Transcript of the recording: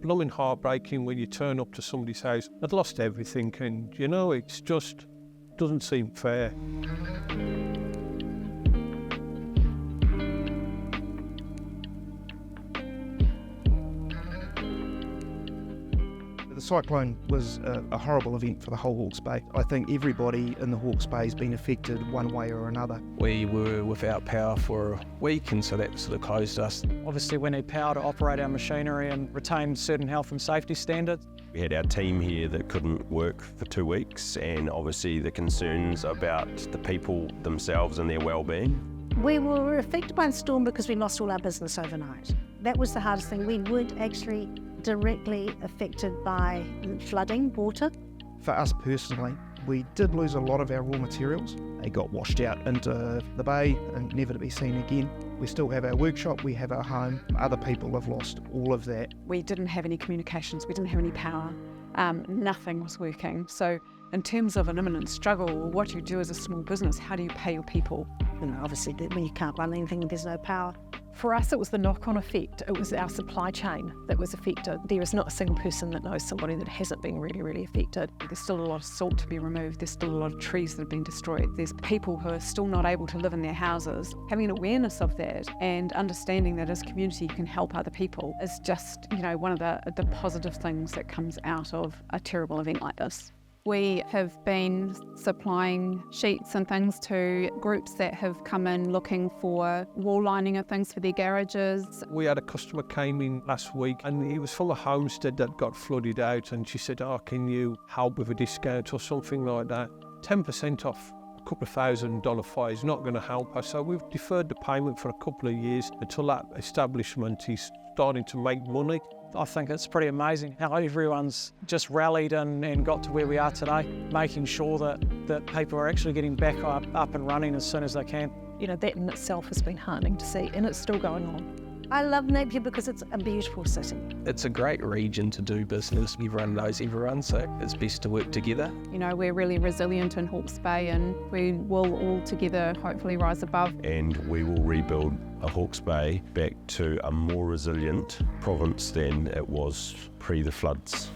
blooming heartbreaking when you turn up to somebody's house. They'd lost everything, and you know, it's just doesn't seem fair. The cyclone was a horrible event for the whole Hawke's Bay. I think everybody in the Hawke's Bay has been affected one way or another. We were without power for a week, and so that sort of closed us. Obviously we need power to operate our machinery and retain certain health and safety standards. We had our team here that couldn't work for 2 weeks, and obviously the concerns about the people themselves and their well-being. We were affected by the storm because we lost all our business overnight. That was the hardest thing. We weren't actually directly affected by flooding, water. For us personally, we did lose a lot of our raw materials. They got washed out into the bay and never to be seen again. We still have our workshop, we have our home. Other people have lost all of that. We didn't have any communications, we didn't have any power. Nothing was working. So in terms of an imminent struggle, what you do as a small business, how do you pay your people? You know, obviously when you can't run anything, there's no power. For us, it was the knock-on effect. It was our supply chain that was affected. There is not a single person that knows somebody that hasn't been really, really affected. There's still a lot of salt to be removed. There's still a lot of trees that have been destroyed. There's people who are still not able to live in their houses. Having an awareness of that and understanding that as a community you can help other people is just, you know, one of the positive things that comes out of a terrible event like this. We have been supplying sheets and things to groups that have come in looking for wall lining and things for their garages. We had a customer came in last week, and he was from a homestead that got flooded out, and she said, "Oh, can you help with a discount or something like that?" 10% off a couple of $1,000 fire is not going to help us, so we've deferred the payment for a couple of years until that establishment is starting to make money. I think it's pretty amazing how everyone's just rallied and got to where we are today, making sure that people are actually getting back up and running as soon as they can. You know, that in itself has been heartening to see, and it's still going on. I love Napier because it's a beautiful city. It's a great region to do business. Everyone knows everyone, so it's best to work together. You know, we're really resilient in Hawke's Bay, and we will all together hopefully rise above. And we will rebuild a Hawke's Bay back to a more resilient province than it was pre the floods.